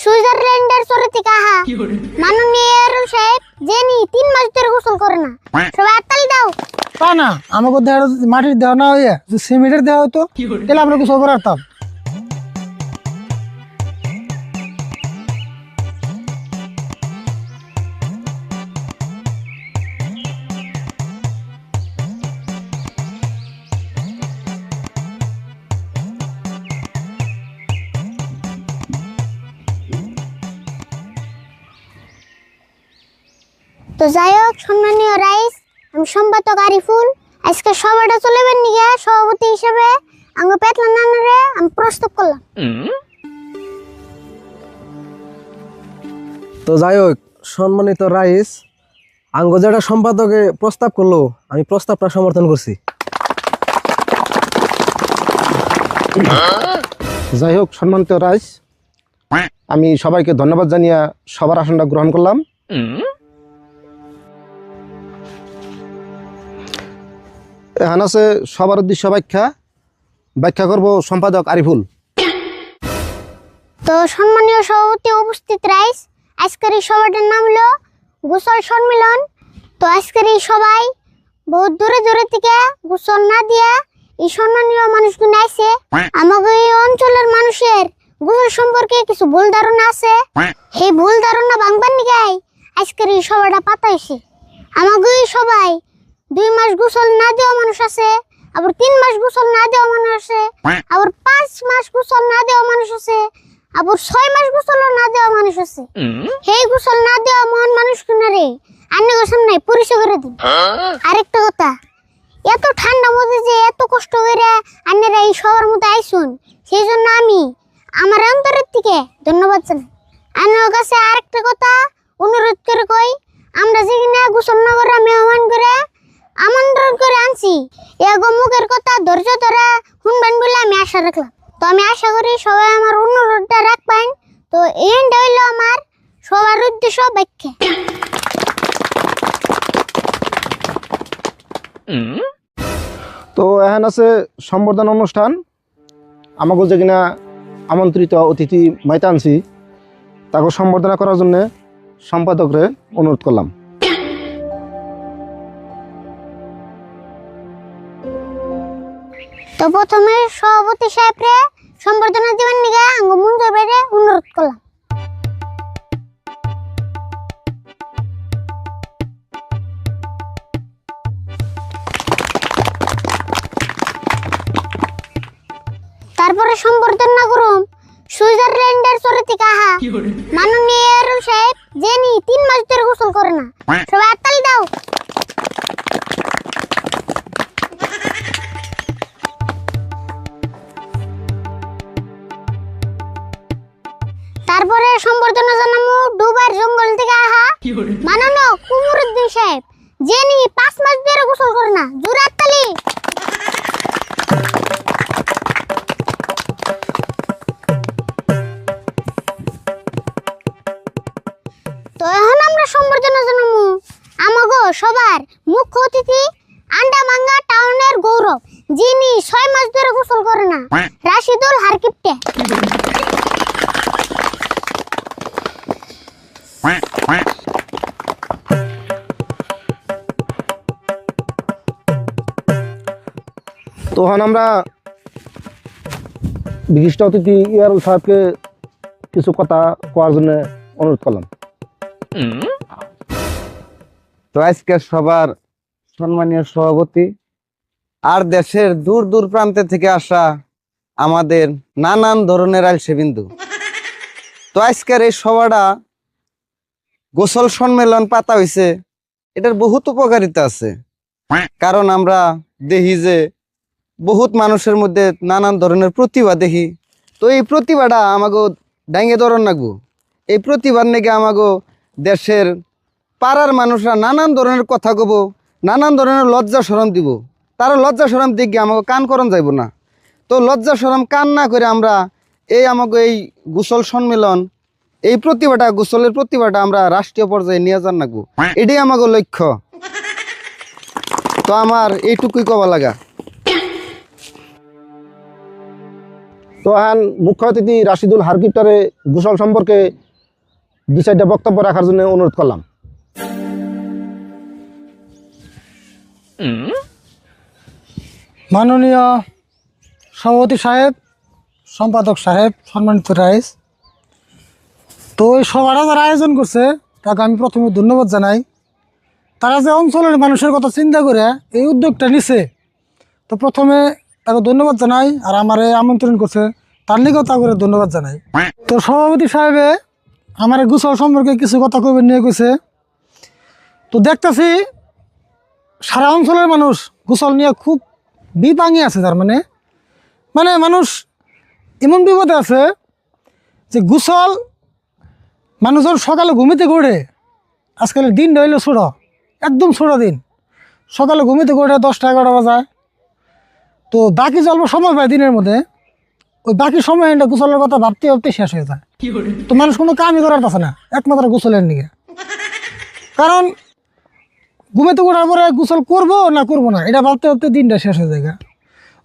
সুইজারল্যান্ডের শহর থেকে আহা মাননীয় সাহেব জেনি 3 মাস ধরে গোসল করে না। সবাই হাততালি দাও। তা না আমাকে দেওয়া মাটির দেওয়া না হইয়া সিমেন্টের দেওয়া হতো তাহলে আমরা গোসল করে আসতাম। তো যাই হোক সম্মানীয় রাইস, আমি সম্পাদক আরিফুল। আজকে সভাটা চলবেন নিয়ে সভাপতি হিসেবে আঙ্গ পেতলা নানারে আমি প্রস্তাব করলাম। তো যাই হোক সম্মানিত রাইস, আঙ্গ যেটা সম্পাদকে প্রস্তাব করলো আমি প্রস্তাবটা সমর্থন করছি। যাই হোক সম্মানিত রাইস, আমি সবাইকে ধন্যবাদ জানিয়ে সবার আসনটা গ্রহণ করলাম। এখন আছে সবার উদ্দেশ্য ব্যাখ্যা করব সম্পাদক আরিফুল। তো সম্মানীয় সভাপতি উপস্থিত রাইস, আজকের এই সভাটার নাম হলো গোসল সম্মেলন। তো আজকের এই সবাই বহুত দূরে দূরে থেকে গোসল না দিয়া এই সম্মানীয় মানুষগুলো আইছে। আমাদের এই অঞ্চলের মানুষের গোসল সম্পর্কে কিছু ভুল ধারণা আছে, সেই ভুল ধারণা ভাঙবার নিগাই আজকের এই সভাটা পাতাইছে। আমাদের এই সবাই 2 মাস গোসল না দেওয়া মানুষ আছে, আবার 3 মাস গোসল না দেওয়া মানুষ আছে, আবার 5 মাস গোসল না দেওয়া মানুষ আছে, আবার 6 মাস গোসল না দেওয়া মানুষ আছে। সেই গোসল না দেওয়া মহান মানুষগুলোরে আন্নার সামনে পরিচয় করে দিন। আরেকটা কথা, এত ঠান্ডা মধ্যে যে এত কষ্ট করে আন্নারা এই সবার মধ্যে আইসুন, সেই জন্য আমি আমার অন্তরের থেকে ধন্যবাদ জানাই। আন্নার কাছে আরেকটা কথা অনুরোধ করে কই, আমরা যেখানে গোসল না করে মেহমান করে আমন্ত্রণ করে আনছি, এগো মুখের কথা ধৈর্য ধরে শুনবেন বলে আমি আশা রাখলাম। তো আমি আশা করি সবাই আমার অনুরোধটা রাখবেন। তো এইটা হইলো আমার সবার উদ্দেশ্য ব্যাখ্যা। তো এখন আছে সম্বর্ধনা অনুষ্ঠান। আমাকে যে কিনা আমন্ত্রিত অতিথি মাইতে আনছি তাকে সম্বর্ধনা করার জন্য সম্পাদকরে অনুরোধ করলাম। তো প্রথমে সভাপতি সাহেবরে সম্বর্ধনা দেবেন নিগে আঙ্গ মঞ্জুর বাইরে অনুরোধ করলাম। তারপরে সম্বর্ধনা করুম সুইজারল্যান্ডের শহর থেকে আহা মাননীয় সাহেব জেনি 3 মাস ধরে গোসল করে না। সবাই হাততালি দাও। তারপরে সম্বর্ধনা জানামু দুবার জঙ্গল থেকে আহা মাননীয় কুমরুদ্দিন সাহেব জেনি 5 মাস ধরে গোসল করে না। জোরে হাততালি। তো এখন আমরা সম্বর্ধনা জানামু আমাগো সবার মুখ্য অতিথি আন্ডামাঙ্গা টাউনের গৌরব, যিনি 6 মাস ধরে গোসল করে না, রাশিদুল হারকিপ্টে। তখন আমরা বিশিষ্ট অতিথি ইয়ারুল সাহেবকে কিছু কথা কোয়ার জন্য অনুরোধ করলাম। তো আজকে সবার সম্মানীয় সভাপতি আর দেশের দূর দূর প্রান্তে থেকে আসা আমাদের নানান ধরনের আলসেবিন্দু, তো আজকের এই সভাটা গোসল সম্মেলন পাতা হয়েছে, এটার বহুত উপকারিতা আছে। কারণ আমরা দেখি যে বহুত মানুষের মধ্যে নানান ধরনের প্রতিভা দেখি। তো এই প্রতিভাটা আমাকে ডাঙ্গে ধরন রাখবো। এই প্রতিভার নাকি আমাকে দেশের পাড়ার মানুষরা নানান ধরনের কথা কব, নানান ধরনের লজ্জা শরম দিব। তারা লজ্জা শরম দিকে আমাকে কান করন যাইব না। তো লজ্জা শরম কান না করে আমরা আমাকে এই গোসল সম্মেলন, এই প্রতিভাটা, গোসলের প্রতিভাটা আমরা রাষ্ট্রীয় পর্যায়ে নিয়ে যান রাখবো, এটাই আমাকে লক্ষ্য। তো আমার এইটুকুই কবা লাগা। তো এখন মুখ্য অতিথি রাশিদুল হারকিপ্টারে গোসল সম্পর্কে 2-4টা বক্তব্য রাখার জন্য অনুরোধ করলাম। মাননীয় সভাপতি সাহেব, সম্পাদক সাহেব, সম্মানিত রাইস, তো এই সভাটা যারা আয়োজন করছে তাকে আমি প্রথমে ধন্যবাদ জানাই। তারা যে অঞ্চলের মানুষের কথা চিন্তা করে এই উদ্যোগটা নিছে, তো প্রথমে তাকে ধন্যবাদ জানাই। আর আমার আমন্ত্রণ করছে তার নিকেও তা করে ধন্যবাদ জানাই। তো সভাপতি সাহেবে আমার গোসল সম্পর্কে কিছু কথা কবে নিয়ে গেছে। তো দেখতেছি সারা অঞ্চলের মানুষ গোসল নিয়ে খুব বিপাঙি আছে। তার মানে মানুষ এমন বিপদে আছে যে গোসল মানুষের সকালে ঘুমিতে ঘুরে, আজকালের দিনটা হইলো ছোটো, একদম ছোটো দিন। সকালে ঘুমিতে ঘুরে 10টা-11টা বাজায়, তো বাকি যে অল্প সময় পায় দিনের মধ্যে, ওই বাকি সময় গোসলের কথা ভাবতে ভাবতে শেষ হয়ে যায়। তো মানুষ কোনো কামই করার পাচ্ছে না একমাত্র গোসলের নিয়ে। কারণ ঘুমিতে ওঠার পরে গোসল করবো না করবো না এটা ভাবতে ভাবতে দিনটা শেষ হয়ে যায়।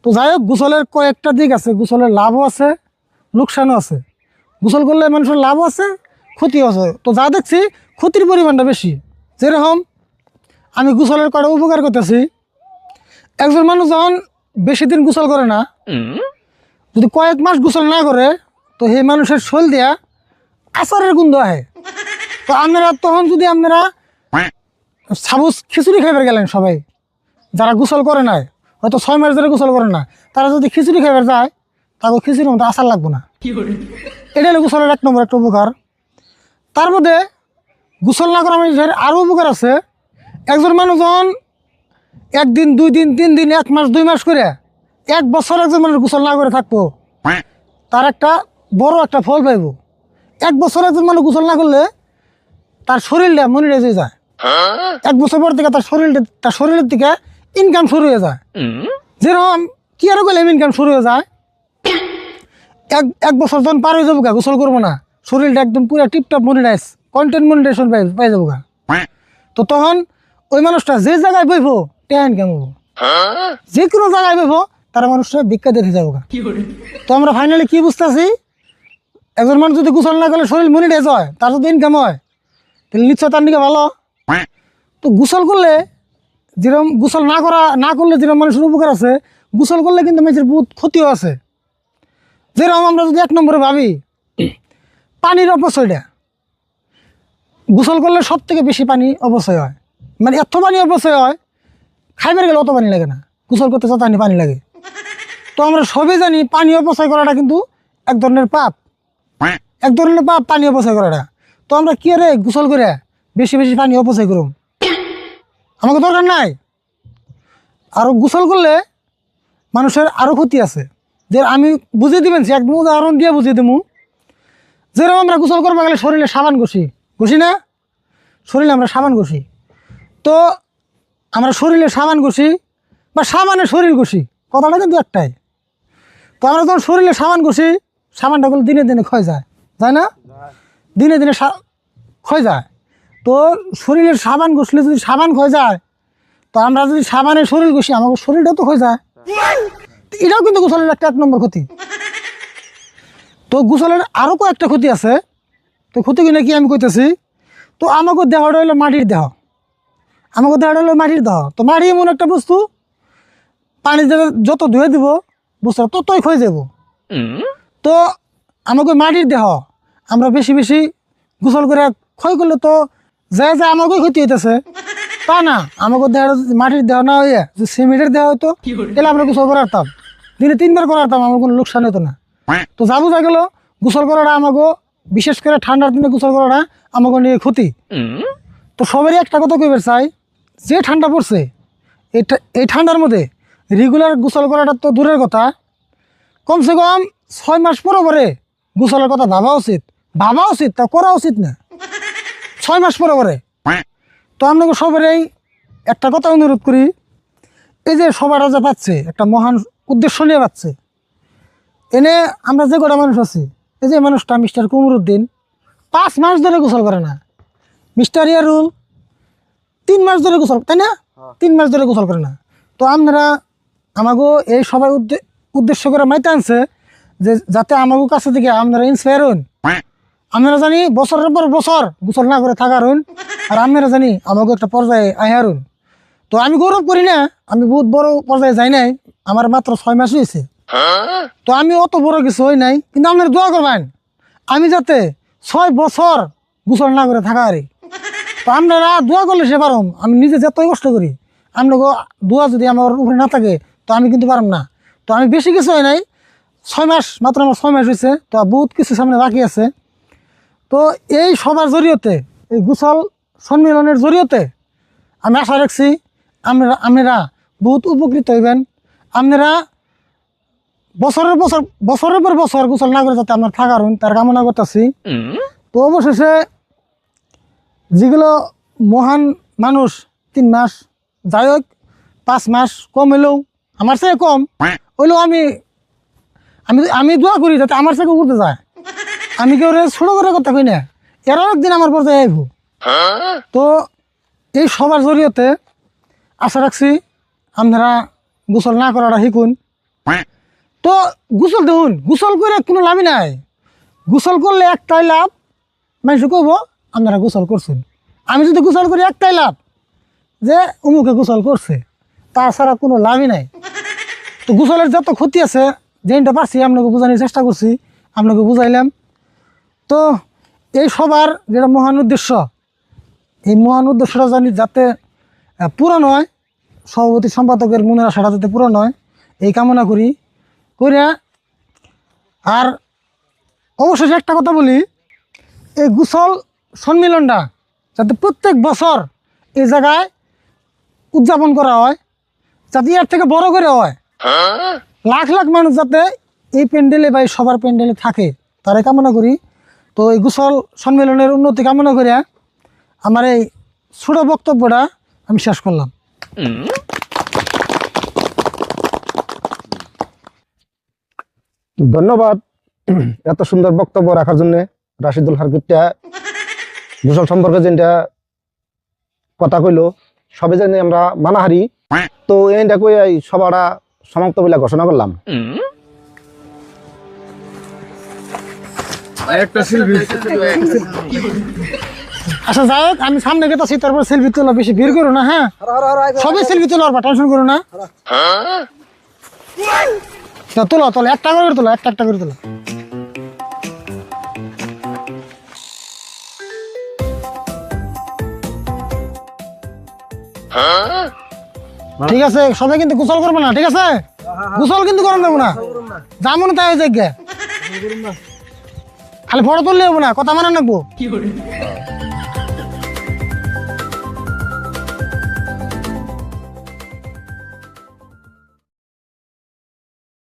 তো যাই হোক, গোসলের কয়েকটা দিক আছে। গোসলের লাভও আছে, লোকসানও আছে। গোসল করলে মানুষের লাভও আছে, ক্ষতিও আছে। তো যা দেখছি ক্ষতির পরিমাণটা বেশি। যেরকম আমি গোসলের কটা উপকার করতেছি, একজন মানুষ যখন বেশি দিন গোসল করে না, যদি কয়েক মাস গোসল না করে, তো সেই মানুষের শরীর দেয়া আচারের গন্ধ আহে। তো আপনারা তখন যদি আপনারা সাপোজ খিচুড়ি খাইবার গেলেন, সবাই যারা গোসল করে নাই, হয়তো 6 মাস ধরে গোসল করে না, তারা যদি খিচুড়ি খাইবার যায়, তাকে খিচুড়ির মতো আচার লাগবে না। এটা হলো গোসলের 1 নম্বর একটা উপকার। তার মধ্যে গোসল না করা মানুষের আরও উপকার আছে। একজন মানুষ যখন 1 দিন 2 দিন 3 দিন 1 মাস 2 মাস করে 1 বছর একজন মানুষ গোসল না করে থাকবো, তার একটা বড় একটা ফল পাইব। 1 বছর একজন মানুষ গোসল না করলে তার শরীরটা মনিটাইজ হয়ে যায়। 1 বছর পর থেকে তার শরীরের থেকে ইনকাম শুরু হয়ে যায়। যেরকম কি আরো করলে ইনকাম শুরু হয়ে যায়, এক বছর যখন পার হয়ে যাবো গা, গোসল করবো না, শরীরটা একদম পুরো টিপটপ মনিটাইজ, কন্টেন্ট মনিটাইজেশন পাই যাবো গা। তো তখন ওই মানুষটা যে জায়গায় বইব টেয়া ইনকাম হবো, যে কোনো জায়গায় বইব তারা মানুষটা ভিক্ষা দেখে যাবো গা। তো আমরা ফাইনালি কি বুঝতেছি, একজন মানুষ যদি গোসল না করলে শরীর মনিটাইজ হয়, তার যদি ইনকাম হয়, তাহলে নিশ্চয় তার দিকে ভালো। তো গোসল করলে যেরকম গোসল না করলে যেরকম মানুষের উপকার আছে, গোসল করলে কিন্তু মানুষের বহুত ক্ষতিও আছে। যেরকম আমরা যদি 1 নম্বরে ভাবি পানির অপচয়টা, গোসল করলে সব থেকে বেশি পানি অপচয় হয়। এত পানি অপচয় হয়, খাইবার গেলে অত পানি লাগে না, গোসল করতে যত পানি লাগে। তো আমরা সবই জানি পানি অপচয় করাটা কিন্তু এক ধরনের পাপ, পানি অপচয় করাটা। তো আমরা কি রে গোসল করে বেশি বেশি পানি অপচয় করুম, আমাকে দরকার নাই। আরও গোসল করলে মানুষের আরও ক্ষতি আছে, যে আমি বুঝিয়ে দিবেন, একদম উদাহরণ দিয়ে বুঝিয়ে দেবো। যেরকম আমরা গোসল করবো গেলে শরীরে সাবান ঘষি না, শরীরে আমরা সাবান ঘষি। তো আমরা শরীরে সাবান ঘষি বা সাবানে শরীর ঘষি, কথাটা কিন্তু একটাই। তো আমরা যখন শরীরে সাবান ঘষি, সাবানটা গুলো দিনে দিনে ক্ষয় যায় না, দিনে দিনে ক্ষয় যায়। তো শরীরের সাবান ঘষলে যদি সাবান ক্ষয় যায়, তো আমরা যদি সাবানে শরীর ঘষি, আমাকে শরীরটাও তো ক্ষয় যায়। এটাও কিন্তু গোসলের একটা 1 নম্বর ক্ষতি। তো গোসলের আরও কয়েকটা ক্ষতি আছে। তো ক্ষতি কিনা কি আমি কইতেছি, তো আমাকে দেহটা হলো মাটির দেহ, তো মাটি এমন একটা বস্তু, পানি যত ধুয়ে দিব বুঝতে ততই ক্ষয় যাব। তো আমাকে মাটির দেহ আমরা বেশি বেশি গোসল করে ক্ষয় করলে তো যা আমাকে ক্ষতি হইতেছে তা না। আমাকে দেহ মাটির দেহ না হইয়া যে সিমেন্টের দেহ হইতো, তাহলে আমরা গোসল করাতাম, দিনে 3 বার করাতাম, আমার কোনো লোকসান হতো না। তো যা বোঝা গেল গোসল করাটা আমাকে, বিশেষ করে ঠান্ডার দিনে গোসল করাটা আমাকে নিয়ে ক্ষতি। তো সবারই একটা কথা কইবার চাই, যে ঠান্ডা পড়ছে এই ঠান্ডার মধ্যে রেগুলার গোসল করাটা তো দূরের কথা, কমসে কম 6 মাস পরে গোসলের কথা ভাবা উচিত, তা করা উচিত না, 6 মাস পরে। তো আপনাকে সবারই একটা কথা অনুরোধ করি, এই যে সবার যে পাচ্ছে একটা মহান উদ্দেশ্য নিয়ে পাচ্ছে, এনে আমরা যে কটা মানুষ আছি, এই যে মানুষটা মিস্টার কুমরুদ্দিন 5 মাস ধরে গোসল করে না, মিস্টার ইয়ারুল 3 মাস ধরে গোসল, তাই না, 3 মাস ধরে গোসল করে না। তো আপনারা আমাকে এই সবাই উদ্দেশ্য করে মাইতে আনছে যে যাতে আমাকে কাছে থেকে আপনারা ইন্সপায়ার হন, আপনারা জানি বছরের পর বছর গোসল না করে থাকার হন, আর আপনারা জানি আমাকে একটা পর্যায়ে আহার হন। তো আমি গৌরব করি না, আমি বহুত বড় পর্যায়ে যাই নাই, আমার মাত্র 6 মাস হয়েছে। তো আমি অত বড় কিছু হই নাই, কিন্তু আপনারা দোয়া করবেন আমি যাতে 6 বছর গোসল না করে থাকা আরে। তো আপনারা দোয়া করলে সে পারম, আমি নিজে যতই কষ্ট করি আপনাকে দোয়া যদি আমার উপরে না থাকে তো আমি কিন্তু পারম না। তো আমি বেশি কিছু হয় নাই, 6 মাস মাত্র, আমার 6 মাস হয়েছে, তো বহুত কিছু সামনে বাকি আছে। তো এই সবার জড়িয়তে, এই গোসল সম্মেলনের জড়িয়তে আমি আশা রাখছি আপনারা বহুত উপকৃত হইবেন। আপনারা বছরের পর বছর গোসল না করে যাতে আপনার থাকার হন তার কামনা করতেছি। তো অবশেষে যেগুলো মহান মানুষ 3 মাস, যাই হোক 5 মাস কম হইলেও, আমার চেয়ে কম হইলেও আমি আমি আমি দোয়া করি যাতে আমার চেয়ে করতে যায়। আমি কেউ ছোটো করে কথা কই না, এরও একদিন আমার পর্যায়ে আইব। তো এই সবার জড়িয়তে আশা রাখছি আপনারা গোসল না করাটা শিখুন। তো গোসল দেখুন, গোসল করে কোনো লাভই নাই। গোসল করলে একটাই লাভ, মানুষ কব আপনারা গোসল করছেন। আমি যদি গোসল করি একটাই লাভ, যে অমুকে গোসল করছে, তাছাড়া কোনো লাভই নাই। তো গোসলের যত ক্ষতি আছে যেটা পারছি আপনাকে বোঝানোর চেষ্টা করছি, আপনাকে বুঝাইলাম। তো এই সবার যেটা মহান উদ্দেশ্য, এই মহান উদ্দেশ্যটা জানি যাতে পূরণ হয়, সভাপতি সম্পাদকের মনের আশাটা যাতে পূরণ হয় এই কামনা করি করিয়া। আর অবশেষে একটা কথা বলি, এই গোসল সম্মিলনটা যাতে প্রত্যেক বছর এই জায়গায় উদযাপন করা হয়, যাতে এর থেকে বড় করে হয়, লাখ লাখ মানুষ যাতে এই প্যান্ডেলে বা এই সবার প্যান্ডেলে থাকে তারাই কামনা করি। তো এই গোসল সম্মেলনের উন্নতি কামনা করিয়া আমার এই ছোট বক্তব্যটা আমি শেষ করলাম। ধন্যবাদ এত সুন্দর বক্তব্য রাখার জন্য রাশিদুল হারকিপটা। গোসল সম্পর্কে যেটা কথা কইলো সবে জানি আমরা মানাহারি। তো এইটা কই সবারা সমাপ্ত বলে ঘোষণা করলাম। আচ্ছা যাই হোক, আমি সামনে গেতেছি, তারপর সেলফি তোলা, বেশি ভিড় করো না। হ্যাঁ, সবাই সেলফি তোলা, টেনশন করো না। তোলো তোলো, একটা করে তোলো, একটা করে তোলো। ঠিক আছে, সবাই কিন্তু গোসল করবো না, ঠিক আছে? গোসল কিন্তু করান দেবো না, যেমন তাই হয়ে যাক, খালি ফটো তুললে হবো না, কথা মানা রাখবো।